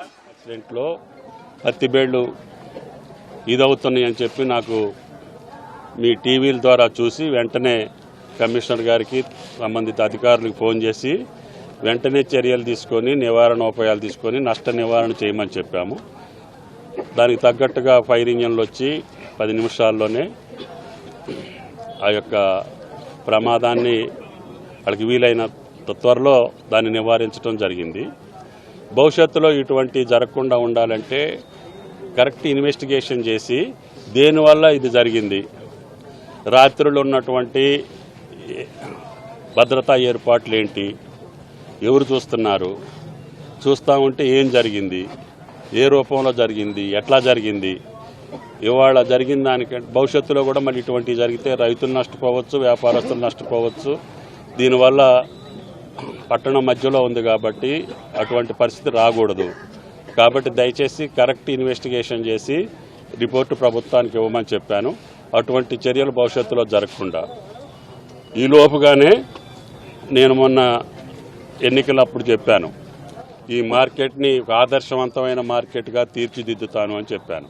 యాక్సిడెంట్లో పత్తి బేళ్లు ఇదవుతున్నాయి అని చెప్పి నాకు మీ టీవీల ద్వారా చూసి వెంటనే కమిషనర్ గారికి సంబంధిత అధికారులకు ఫోన్ చేసి వెంటనే చర్యలు తీసుకొని నివారణోపాయాలు తీసుకొని నష్ట నివారణ చేయమని చెప్పాము. దానికి తగ్గట్టుగా ఫైర్ ఇంజన్లు వచ్చి 10 నిమిషాల్లోనే ఆ యొక్క ప్రమాదాన్ని వాళ్ళకి వీలైన త్వరలో దాన్ని నివారించడం జరిగింది. భవిష్యత్తులో ఇటువంటి జరగకుండా ఉండాలంటే కరెక్ట్ ఇన్వెస్టిగేషన్ చేసి దేనివల్ల ఇది జరిగింది, రాత్రులు ఉన్నటువంటి భద్రతా ఏర్పాట్లు ఏంటి, ఎవరు చూస్తున్నారు, చూస్తూ ఉంటే ఏం జరిగింది, ఏ రూపంలో జరిగింది, ఎట్లా జరిగింది, ఇవాళ జరిగిన దానికంటే భవిష్యత్తులో కూడా మళ్ళీ ఇటువంటివి జరిగితే రైతులు నష్టపోవచ్చు, వ్యాపారస్తులు నష్టపోవచ్చు. దీనివల్ల పట్టణం మధ్యలో ఉంది కాబట్టి అటువంటి పరిస్థితి రాకూడదు. కాబట్టి దయచేసి కరెక్ట్ ఇన్వెస్టిగేషన్ చేసి రిపోర్టు ప్రభుత్వానికి ఇవ్వమని చెప్పాను. అటువంటి చర్యలు భవిష్యత్తులో జరగకుండా ఈ లోపుగానే నేను మొన్న ఎన్నికలప్పుడు చెప్పాను, ఈ మార్కెట్ని ఒక ఆదర్శవంతమైన మార్కెట్గా తీర్చిదిద్దుతాను అని చెప్పాను.